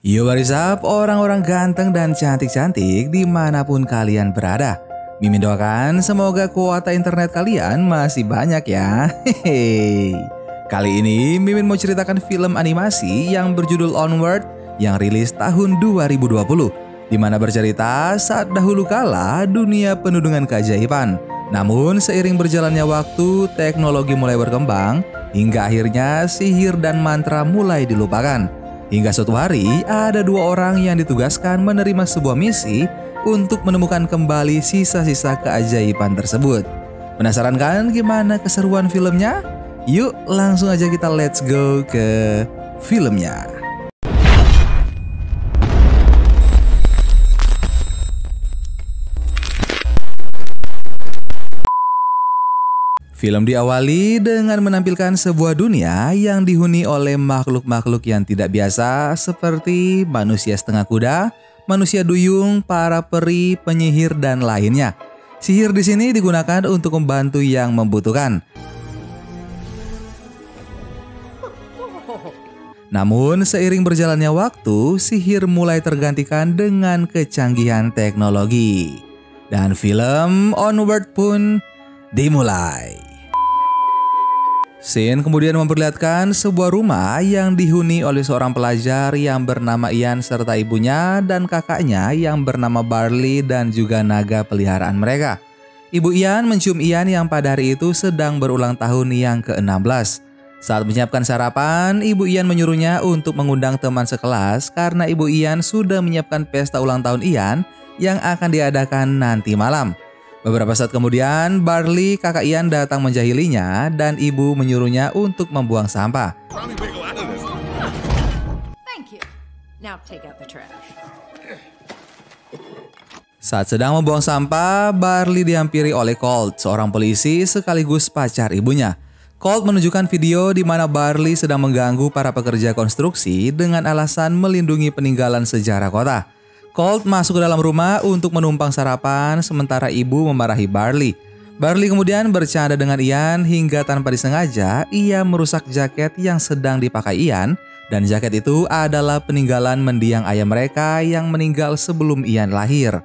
Yo what is up, orang-orang ganteng dan cantik-cantik dimanapun kalian berada. Mimin doakan semoga kuota internet kalian masih banyak ya. Hehehe. Kali ini Mimin mau ceritakan film animasi yang berjudul Onward yang rilis tahun 2020. Di mana bercerita saat dahulu kala dunia penuh dengan keajaiban. Namun seiring berjalannya waktu, teknologi mulai berkembang hingga akhirnya sihir dan mantra mulai dilupakan. Hingga suatu hari ada dua orang yang ditugaskan menerima sebuah misi untuk menemukan kembali sisa-sisa keajaiban tersebut. Penasaran kan gimana keseruan filmnya? Yuk langsung aja kita let's go ke filmnya. Film diawali dengan menampilkan sebuah dunia yang dihuni oleh makhluk-makhluk yang tidak biasa seperti manusia setengah kuda, manusia duyung, para peri, penyihir, dan lainnya. Sihir di sini digunakan untuk membantu yang membutuhkan. Namun seiring berjalannya waktu, sihir mulai tergantikan dengan kecanggihan teknologi. Dan film Onward pun dimulai. Scene kemudian memperlihatkan sebuah rumah yang dihuni oleh seorang pelajar yang bernama Ian serta ibunya dan kakaknya yang bernama Barley dan juga naga peliharaan mereka. Ibu Ian mencium Ian yang pada hari itu sedang berulang tahun yang ke-16. Saat menyiapkan sarapan, Ibu Ian menyuruhnya untuk mengundang teman sekelas karena Ibu Ian sudah menyiapkan pesta ulang tahun Ian yang akan diadakan nanti malam. Beberapa saat kemudian, Barley, kakak Ian datang menjahilinya dan ibu menyuruhnya untuk membuang sampah. Saat sedang membuang sampah, Barley dihampiri oleh Colt, seorang polisi sekaligus pacar ibunya. Colt menunjukkan video di mana Barley sedang mengganggu para pekerja konstruksi dengan alasan melindungi peninggalan sejarah kota. Colt masuk ke dalam rumah untuk menumpang sarapan sementara ibu memarahi Barley. Barley kemudian bercanda dengan Ian hingga tanpa disengaja ia merusak jaket yang sedang dipakai Ian dan jaket itu adalah peninggalan mendiang ayah mereka yang meninggal sebelum Ian lahir.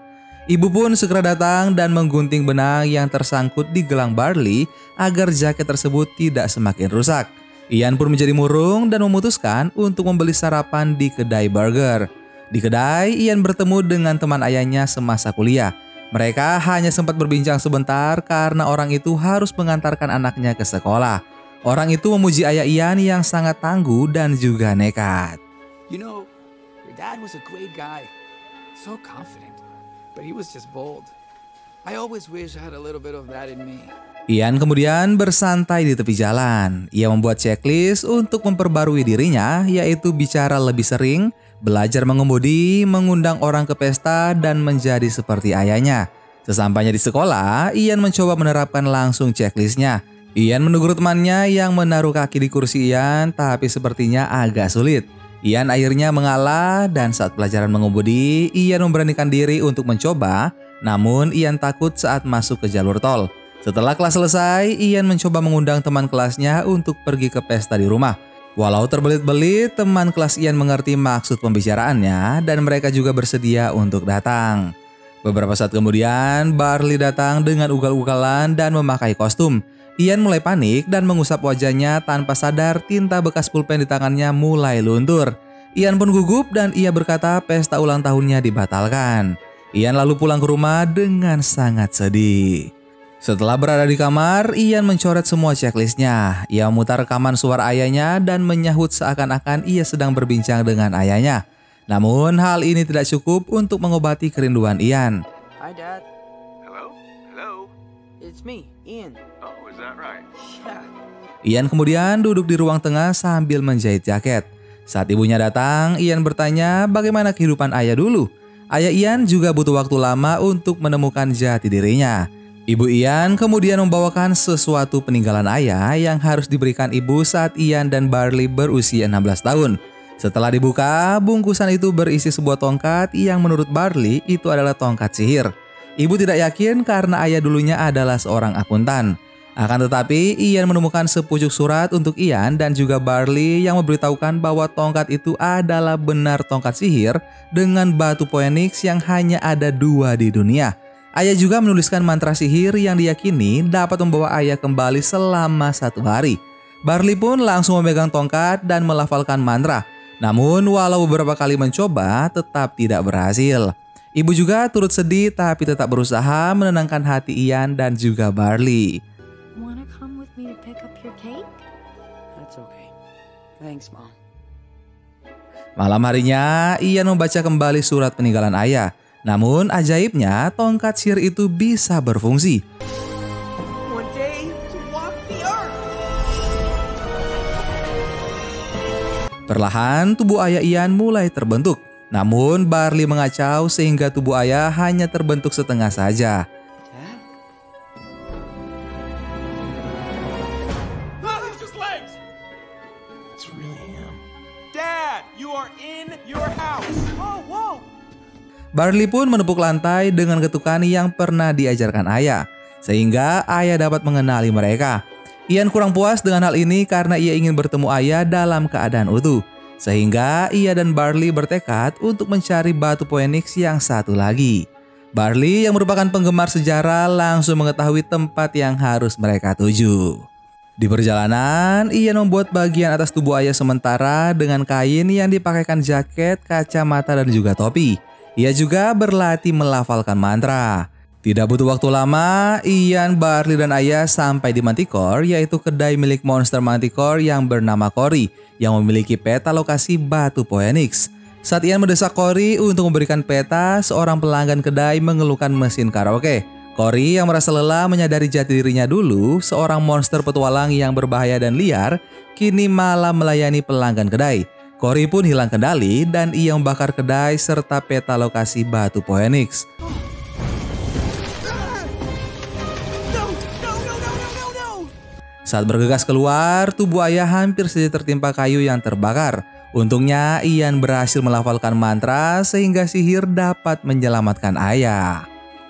Ibu pun segera datang dan menggunting benang yang tersangkut di gelang Barley agar jaket tersebut tidak semakin rusak. Ian pun menjadi murung dan memutuskan untuk membeli sarapan di kedai burger. Di kedai, Ian bertemu dengan teman ayahnya semasa kuliah. Mereka hanya sempat berbincang sebentar karena orang itu harus mengantarkan anaknya ke sekolah. Orang itu memuji ayah Ian yang sangat tangguh dan juga nekat. You know, your dad was a great guy. So confident, but he was just bold. I always wish I had a little bit of that in me. Ian kemudian bersantai di tepi jalan. Ia membuat checklist untuk memperbarui dirinya, yaitu bicara lebih sering, belajar mengemudi, mengundang orang ke pesta, dan menjadi seperti ayahnya. Sesampainya di sekolah, Ian mencoba menerapkan langsung checklistnya. Ian menegur temannya yang menaruh kaki di kursi Ian, tapi sepertinya agak sulit. Ian akhirnya mengalah dan saat pelajaran mengemudi, Ian memberanikan diri untuk mencoba, namun Ian takut saat masuk ke jalur tol. Setelah kelas selesai, Ian mencoba mengundang teman kelasnya untuk pergi ke pesta di rumah. Walau terbelit-belit, teman kelas Ian mengerti maksud pembicaraannya dan mereka juga bersedia untuk datang. Beberapa saat kemudian, Barley datang dengan ugal-ugalan dan memakai kostum. Ian mulai panik dan mengusap wajahnya tanpa sadar tinta bekas pulpen di tangannya mulai luntur. Ian pun gugup dan ia berkata pesta ulang tahunnya dibatalkan. Ian lalu pulang ke rumah dengan sangat sedih. Setelah berada di kamar, Ian mencoret semua checklistnya. Ia memutar rekaman suara ayahnya dan menyahut seakan-akan ia sedang berbincang dengan ayahnya. Namun hal ini tidak cukup untuk mengobati kerinduan Ian. Hi, Dad. Hello? Hello? It's me, Ian. Oh, is that right? Yeah. Ian kemudian duduk di ruang tengah sambil menjahit jaket. Saat ibunya datang, Ian bertanya bagaimana kehidupan ayah dulu. Ayah Ian juga butuh waktu lama untuk menemukan jati dirinya. Ibu Ian kemudian membawakan sesuatu peninggalan ayah yang harus diberikan ibu saat Ian dan Barley berusia 16 tahun. Setelah dibuka, bungkusan itu berisi sebuah tongkat yang menurut Barley itu adalah tongkat sihir. Ibu tidak yakin karena ayah dulunya adalah seorang akuntan. Akan tetapi, Ian menemukan sepucuk surat untuk Ian dan juga Barley yang memberitahukan bahwa tongkat itu adalah benar tongkat sihir dengan batu Phoenix yang hanya ada 2 di dunia. Ayah juga menuliskan mantra sihir yang diyakini dapat membawa ayah kembali selama 1 hari. Barley pun langsung memegang tongkat dan melafalkan mantra. Namun walau beberapa kali mencoba, tetap tidak berhasil. Ibu juga turut sedih tapi tetap berusaha menenangkan hati Ian dan juga Barley. Wanna come with me to pick up your cake? That's okay. Thanks, Mom. Malam harinya, Ian membaca kembali surat peninggalan ayah. Namun ajaibnya, tongkat sihir itu bisa berfungsi. One day to walk the earth. Perlahan, tubuh ayah Ian mulai terbentuk. Namun Barley mengacau sehingga tubuh ayah hanya terbentuk setengah saja. Dad? It's just legs! It's really him. Dad, you are in your house! Whoa, whoa! Barley pun menepuk lantai dengan ketukan yang pernah diajarkan ayah, sehingga ayah dapat mengenali mereka. Ian kurang puas dengan hal ini karena ia ingin bertemu ayah dalam keadaan utuh, sehingga ia dan Barley bertekad untuk mencari batu Phoenix yang satu lagi. Barley yang merupakan penggemar sejarah langsung mengetahui tempat yang harus mereka tuju. Di perjalanan, Ian membuat bagian atas tubuh ayah sementara dengan kain yang dipakaikan jaket, kacamata, dan juga topi. Ia juga berlatih melafalkan mantra. Tidak butuh waktu lama, Ian, Barley, dan ayah sampai di Manticore, yaitu kedai milik monster Manticore yang bernama Cory, yang memiliki peta lokasi batu Phoenix. Saat Ian mendesak Cory untuk memberikan peta, seorang pelanggan kedai mengeluhkan mesin karaoke. Cory yang merasa lelah menyadari jati dirinya dulu, seorang monster petualang yang berbahaya dan liar, kini malah melayani pelanggan kedai. Cory pun hilang kendali dan ia membakar kedai serta peta lokasi batu Phoenix. Saat bergegas keluar, tubuh ayah hampir saja tertimpa kayu yang terbakar. Untungnya Ian berhasil melafalkan mantra sehingga sihir dapat menyelamatkan ayah.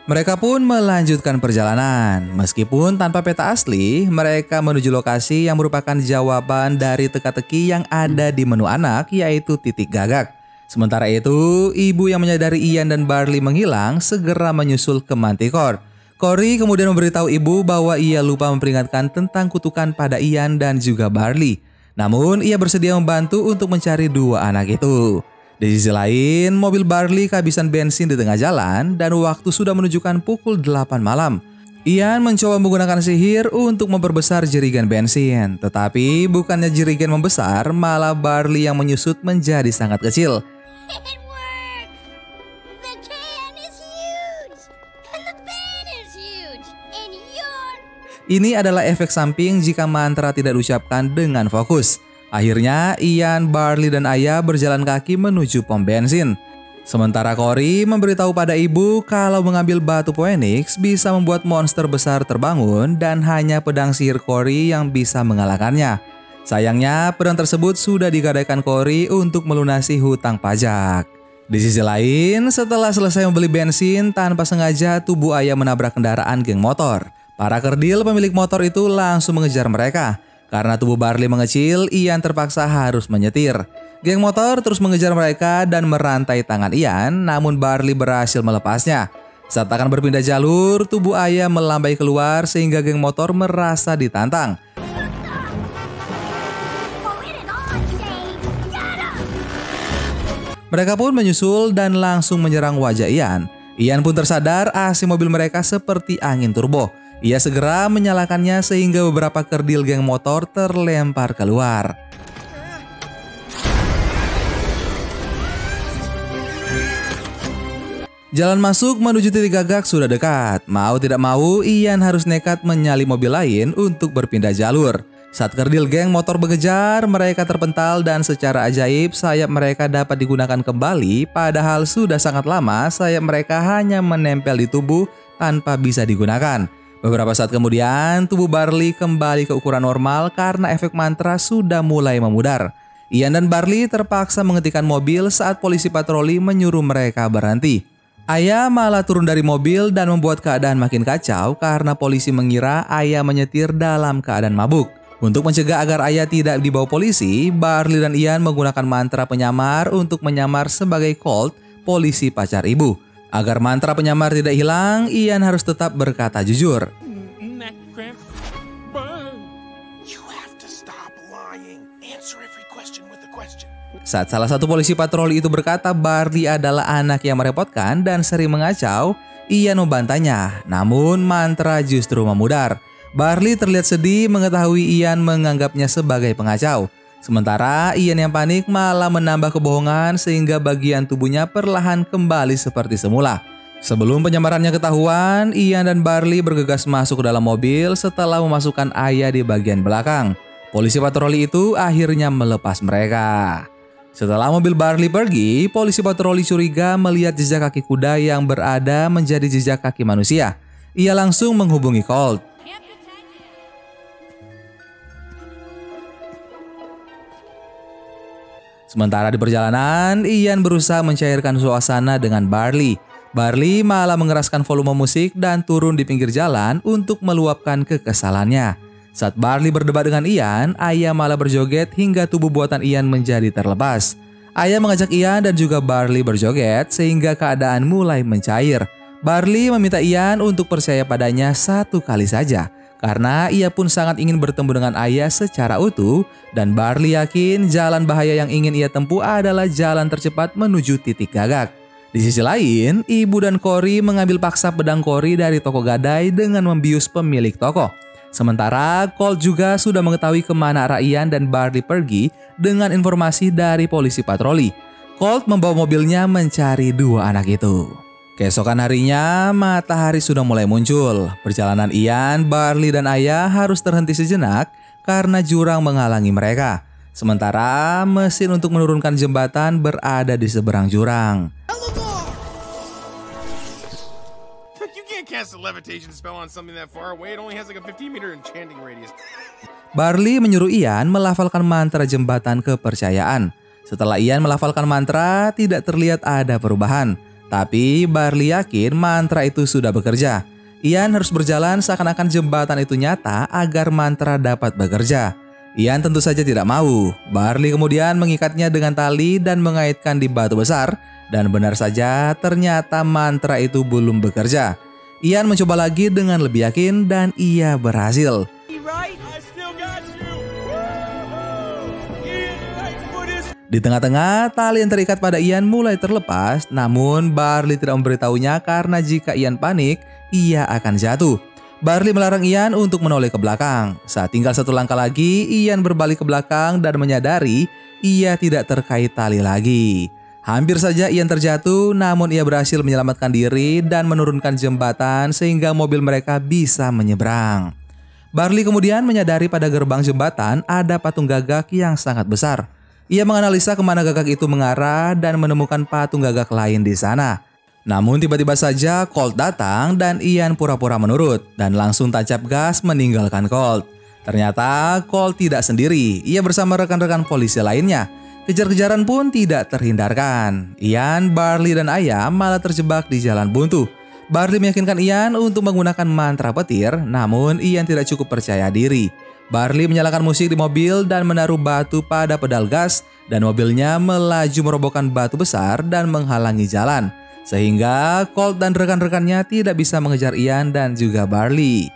Mereka pun melanjutkan perjalanan. Meskipun tanpa peta asli, mereka menuju lokasi yang merupakan jawaban dari teka-teki yang ada di menu anak, yaitu titik gagak. Sementara itu, ibu yang menyadari Ian dan Barley menghilang segera menyusul ke Manticore. Cory kemudian memberitahu ibu bahwa ia lupa memperingatkan tentang kutukan pada Ian dan juga Barley. Namun, ia bersedia membantu untuk mencari 2 anak itu. Di sisi lain, mobil Barley kehabisan bensin di tengah jalan dan waktu sudah menunjukkan pukul 8 malam. Ian mencoba menggunakan sihir untuk memperbesar jerigen bensin. Tetapi bukannya jerigen membesar, malah Barley yang menyusut menjadi sangat kecil. It worked! The can is huge! And the van is huge! And you're... Ini adalah efek samping jika mantra tidak diucapkan dengan fokus. Akhirnya, Ian, Barley, dan ayah berjalan kaki menuju pom bensin. Sementara Cory memberitahu pada ibu kalau mengambil batu Phoenix bisa membuat monster besar terbangun dan hanya pedang sihir Cory yang bisa mengalahkannya. Sayangnya, pedang tersebut sudah digadaikan Cory untuk melunasi hutang pajak. Di sisi lain, setelah selesai membeli bensin, tanpa sengaja tubuh ayah menabrak kendaraan geng motor. Para kerdil pemilik motor itu langsung mengejar mereka. Karena tubuh Barley mengecil, Ian terpaksa harus menyetir. Geng motor terus mengejar mereka dan merantai tangan Ian, namun Barley berhasil melepasnya. Saat akan berpindah jalur, tubuh ayah melambai keluar sehingga geng motor merasa ditantang. Mereka pun menyusul dan langsung menyerang wajah Ian. Ian pun tersadar AC mobil mereka seperti angin turbo. Ia segera menyalakannya sehingga beberapa kerdil geng motor terlempar keluar. Jalan masuk menuju titik gagak sudah dekat. Mau tidak mau, Ian harus nekat menyalip mobil lain untuk berpindah jalur. Saat kerdil geng motor mengejar, mereka terpental dan secara ajaib sayap mereka dapat digunakan kembali. Padahal sudah sangat lama sayap mereka hanya menempel di tubuh tanpa bisa digunakan. Beberapa saat kemudian, tubuh Barley kembali ke ukuran normal karena efek mantra sudah mulai memudar. Ian dan Barley terpaksa menghentikan mobil saat polisi patroli menyuruh mereka berhenti. Ayah malah turun dari mobil dan membuat keadaan makin kacau karena polisi mengira Ayah menyetir dalam keadaan mabuk. Untuk mencegah agar Ayah tidak dibawa polisi, Barley dan Ian menggunakan mantra penyamar untuk menyamar sebagai Colt, polisi pacar ibu. Agar mantra penyamar tidak hilang, Ian harus tetap berkata jujur. Neck cramp. Burn. You have to stop lying. Answer every question with a question. Saat salah satu polisi patroli itu berkata Barley adalah anak yang merepotkan dan sering mengacau, Ian membantahnya, namun mantra justru memudar. Barley terlihat sedih mengetahui Ian menganggapnya sebagai pengacau. Sementara Ian yang panik malah menambah kebohongan sehingga bagian tubuhnya perlahan kembali seperti semula. Sebelum penyamarannya ketahuan, Ian dan Barley bergegas masuk ke dalam mobil setelah memasukkan Ayah di bagian belakang. Polisi patroli itu akhirnya melepas mereka. Setelah mobil Barley pergi, polisi patroli curiga melihat jejak kaki kuda yang berada menjadi jejak kaki manusia. Ia langsung menghubungi Colt. Sementara di perjalanan, Ian berusaha mencairkan suasana dengan Barley. Barley malah mengeraskan volume musik dan turun di pinggir jalan untuk meluapkan kekesalannya. Saat Barley berdebat dengan Ian, Ayah malah berjoget hingga tubuh buatan Ian menjadi terlepas. Ayah mengajak Ian dan juga Barley berjoget sehingga keadaan mulai mencair. Barley meminta Ian untuk percaya padanya satu kali saja, karena ia pun sangat ingin bertemu dengan Ayah secara utuh dan Barley yakin jalan bahaya yang ingin ia tempuh adalah jalan tercepat menuju titik gagak. Di sisi lain, Ibu dan Cory mengambil paksa pedang Cory dari toko gadai dengan membius pemilik toko. Sementara Colt juga sudah mengetahui kemana arah Ian dan Barley pergi dengan informasi dari polisi patroli. Colt membawa mobilnya mencari dua anak itu. Keesokan harinya, matahari sudah mulai muncul. Perjalanan Ian, Barley, dan Ayah harus terhenti sejenak karena jurang menghalangi mereka. Sementara mesin untuk menurunkan jembatan berada di seberang jurang. You can't cast a levitation spell on something that far away. It only has like a 15-meter enchanting radius. Barley menyuruh Ian melafalkan mantra jembatan kepercayaan. Setelah Ian melafalkan mantra, tidak terlihat ada perubahan. Tapi Barley yakin mantra itu sudah bekerja. Ian harus berjalan seakan-akan jembatan itu nyata agar mantra dapat bekerja. Ian tentu saja tidak mau. Barley kemudian mengikatnya dengan tali dan mengaitkan di batu besar. Dan benar saja ternyata mantra itu belum bekerja. Ian mencoba lagi dengan lebih yakin dan ia berhasil. Di tengah-tengah, tali yang terikat pada Ian mulai terlepas, namun Barley tidak memberitahunya karena jika Ian panik, ia akan jatuh. Barley melarang Ian untuk menoleh ke belakang. Saat tinggal satu langkah lagi, Ian berbalik ke belakang dan menyadari ia tidak terkait tali lagi. Hampir saja Ian terjatuh, namun ia berhasil menyelamatkan diri dan menurunkan jembatan sehingga mobil mereka bisa menyeberang. Barley kemudian menyadari pada gerbang jembatan ada patung gagak yang sangat besar. Ia menganalisa kemana gagak itu mengarah dan menemukan patung gagak lain di sana. Namun tiba-tiba saja Colt datang dan Ian pura-pura menurut dan langsung tancap gas meninggalkan Colt. Ternyata Colt tidak sendiri, ia bersama rekan-rekan polisi lainnya. Kejar-kejaran pun tidak terhindarkan. Ian, Barley, dan Ayah malah terjebak di jalan buntu. Barley meyakinkan Ian untuk menggunakan mantra petir, namun Ian tidak cukup percaya diri. Barley menyalakan musik di mobil dan menaruh batu pada pedal gas dan mobilnya melaju merobohkan batu besar dan menghalangi jalan. Sehingga Colt dan rekan-rekannya tidak bisa mengejar Ian dan juga Barley.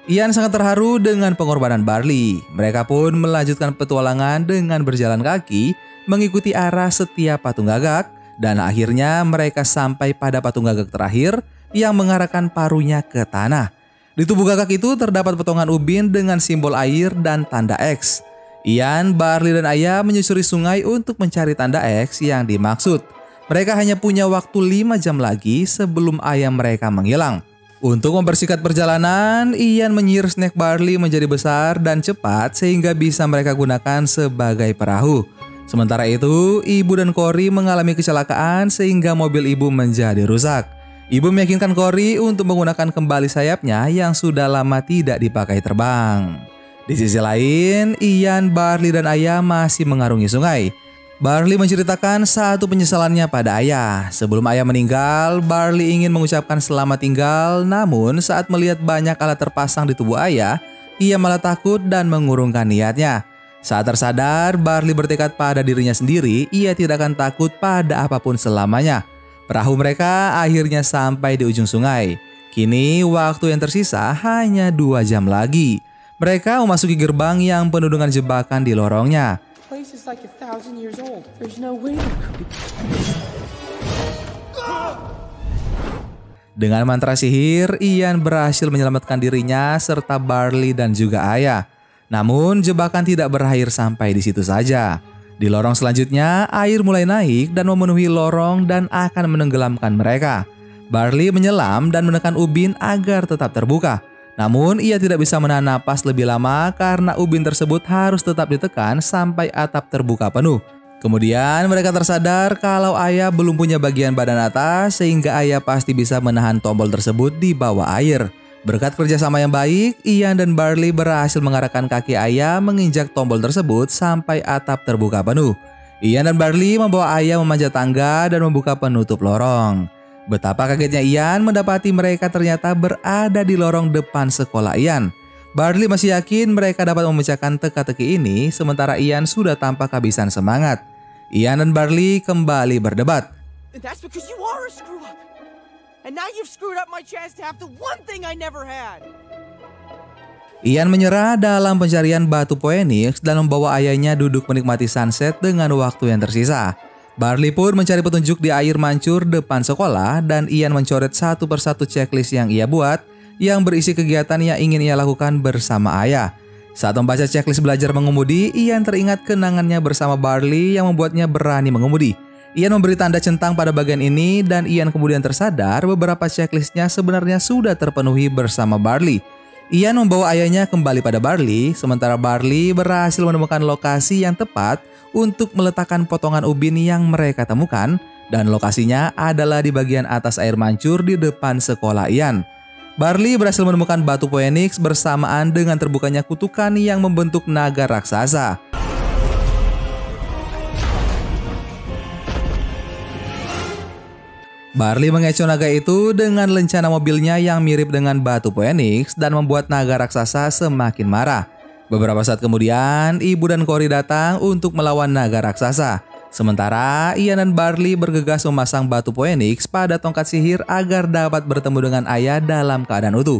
Ian sangat terharu dengan pengorbanan Barley. Mereka pun melanjutkan petualangan dengan berjalan kaki mengikuti arah setiap patung gagak dan akhirnya mereka sampai pada patung gagak terakhir yang mengarahkan paruhnya ke tanah. Di tubuh gagak itu terdapat potongan ubin dengan simbol air dan tanda X. Ian, Barley, dan Ayah menyusuri sungai untuk mencari tanda X yang dimaksud. Mereka hanya punya waktu 5 jam lagi sebelum ayah mereka menghilang. Untuk mempersingkat perjalanan, Ian menyihir snack Barley menjadi besar dan cepat sehingga bisa mereka gunakan sebagai perahu. Sementara itu, Ibu dan Cory mengalami kecelakaan sehingga mobil Ibu menjadi rusak. Ibu meyakinkan Cory untuk menggunakan kembali sayapnya yang sudah lama tidak dipakai terbang. Di sisi lain, Ian, Barley, dan ayah masih mengarungi sungai. Barley menceritakan satu penyesalannya pada ayah. Sebelum ayah meninggal, Barley ingin mengucapkan selamat tinggal, namun saat melihat banyak alat terpasang di tubuh ayah, ia malah takut dan mengurungkan niatnya. Saat tersadar, Barley bertekad pada dirinya sendiri, ia tidak akan takut pada apapun selamanya. Perahu mereka akhirnya sampai di ujung sungai. Kini waktu yang tersisa hanya 2 jam lagi. Mereka memasuki gerbang yang penuh dengan jebakan di lorongnya. Place is like 1,000 years old. There's no way there could be. Dengan mantra sihir, Ian berhasil menyelamatkan dirinya serta Barley dan juga ayah. Namun jebakan tidak berakhir sampai di situ saja. Di lorong selanjutnya, air mulai naik dan memenuhi lorong dan akan menenggelamkan mereka. Barley menyelam dan menekan ubin agar tetap terbuka. Namun ia tidak bisa menahan napas lebih lama karena ubin tersebut harus tetap ditekan sampai atap terbuka penuh. Kemudian mereka tersadar kalau ayah belum punya bagian badan atas sehingga ayah pasti bisa menahan tombol tersebut di bawah air. Berkat kerjasama yang baik, Ian dan Barley berhasil mengarahkan kaki ayah menginjak tombol tersebut sampai atap terbuka penuh. Ian dan Barley membawa ayah memanjat tangga dan membuka penutup lorong. Betapa kagetnya Ian mendapati mereka ternyata berada di lorong depan sekolah Ian. Barley masih yakin mereka dapat memecahkan teka-teki ini, sementara Ian sudah tampak kehabisan semangat. Ian dan Barley kembali berdebat. That's because you are a screw up. And now you've screwed up my chance to have the one thing I never had. Ian menyerah dalam pencarian batu Phoenix dan membawa ayahnya duduk menikmati sunset dengan waktu yang tersisa. Barley pun mencari petunjuk di air mancur depan sekolah dan Ian mencoret satu persatu checklist yang ia buat yang berisi kegiatan yang ingin ia lakukan bersama ayah. Saat membaca checklist belajar mengemudi, Ian teringat kenangannya bersama Barley yang membuatnya berani mengemudi. Ian memberi tanda centang pada bagian ini dan Ian kemudian tersadar beberapa checklistnya sebenarnya sudah terpenuhi bersama Barley. Ian membawa ayahnya kembali pada Barley, sementara Barley berhasil menemukan lokasi yang tepat untuk meletakkan potongan ubin yang mereka temukan, dan lokasinya adalah di bagian atas air mancur di depan sekolah Ian. Barley berhasil menemukan batu Phoenix bersamaan dengan terbukanya kutukan yang membentuk naga raksasa. Barley mengecoh naga itu dengan lencana mobilnya yang mirip dengan batu Phoenix dan membuat naga raksasa semakin marah. Beberapa saat kemudian, Ibu dan Cory datang untuk melawan naga raksasa. Sementara Ian dan Barley bergegas memasang batu Phoenix pada tongkat sihir agar dapat bertemu dengan ayah dalam keadaan utuh.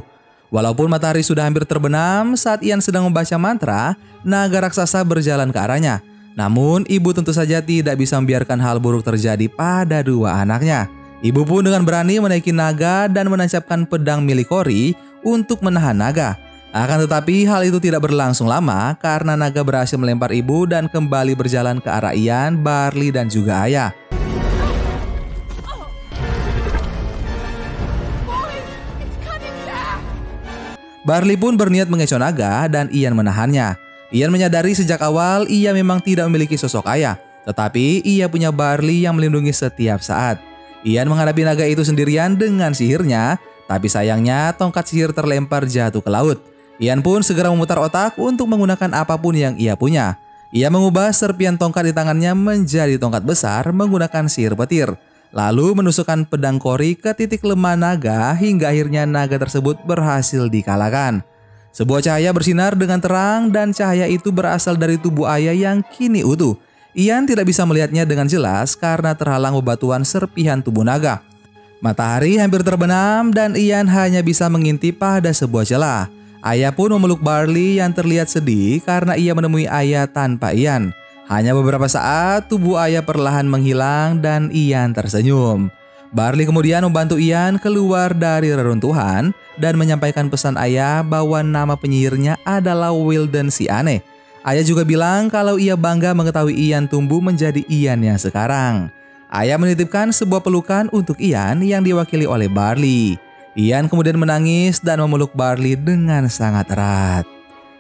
Walaupun matahari sudah hampir terbenam, saat Ian sedang membaca mantra, naga raksasa berjalan ke arahnya. Namun, Ibu tentu saja tidak bisa membiarkan hal buruk terjadi pada dua anaknya. Ibu pun dengan berani menaiki naga dan menancapkan pedang milik Cory untuk menahan naga. Akan tetapi hal itu tidak berlangsung lama karena naga berhasil melempar ibu dan kembali berjalan ke arah Ian, Barley, dan juga ayah. Barley pun berniat mengecoh naga dan Ian menahannya. Ian menyadari sejak awal ia memang tidak memiliki sosok ayah, tetapi ia punya Barley yang melindungi setiap saat. Ian menghadapi naga itu sendirian dengan sihirnya, tapi sayangnya tongkat sihir terlempar jatuh ke laut. Ian pun segera memutar otak untuk menggunakan apapun yang ia punya. Ia mengubah serpian tongkat di tangannya menjadi tongkat besar menggunakan sihir petir. Lalu menusukkan pedang Cory ke titik lemah naga hingga akhirnya naga tersebut berhasil dikalahkan. Sebuah cahaya bersinar dengan terang dan cahaya itu berasal dari tubuh ayah yang kini utuh. Ian tidak bisa melihatnya dengan jelas karena terhalang bebatuan serpihan tubuh naga. Matahari hampir terbenam dan Ian hanya bisa mengintip pada sebuah celah. Ayah pun memeluk Barley yang terlihat sedih karena ia menemui ayah tanpa Ian. Hanya beberapa saat tubuh ayah perlahan menghilang dan Ian tersenyum. Barley kemudian membantu Ian keluar dari reruntuhan dan menyampaikan pesan ayah bahwa nama penyihirnya adalah Wilden si aneh. Ayah juga bilang kalau ia bangga mengetahui Ian tumbuh menjadi Ian yang sekarang. Ayah menitipkan sebuah pelukan untuk Ian yang diwakili oleh Barley. Ian kemudian menangis dan memeluk Barley dengan sangat erat.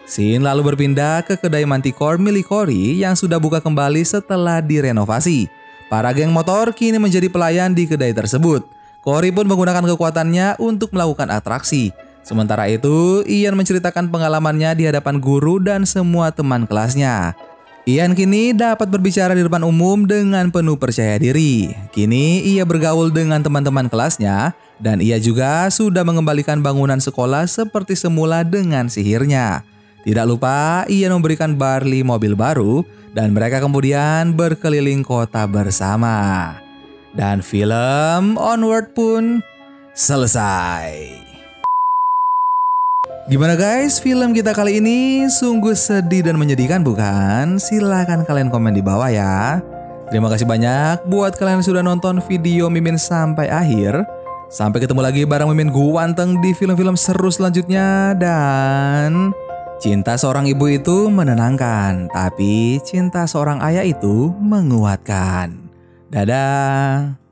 Scene lalu berpindah ke kedai Manticore milik Cory yang sudah buka kembali setelah direnovasi. Para geng motor kini menjadi pelayan di kedai tersebut. Cory pun menggunakan kekuatannya untuk melakukan atraksi. Sementara itu, Ian menceritakan pengalamannya di hadapan guru dan semua teman kelasnya. Ian kini dapat berbicara di depan umum dengan penuh percaya diri. Kini ia bergaul dengan teman-teman kelasnya dan ia juga sudah mengembalikan bangunan sekolah seperti semula dengan sihirnya. Tidak lupa, Ian memberikan Barley mobil baru dan mereka kemudian berkeliling kota bersama. Dan film Onward pun selesai. Gimana guys, film kita kali ini sungguh sedih dan menyedihkan bukan? Silahkan kalian komen di bawah ya. Terima kasih banyak buat kalian yang sudah nonton video Mimin sampai akhir. Sampai ketemu lagi bareng Mimin Guanteng di film-film seru selanjutnya. Dan cinta seorang ibu itu menenangkan, tapi cinta seorang ayah itu menguatkan. Dadah.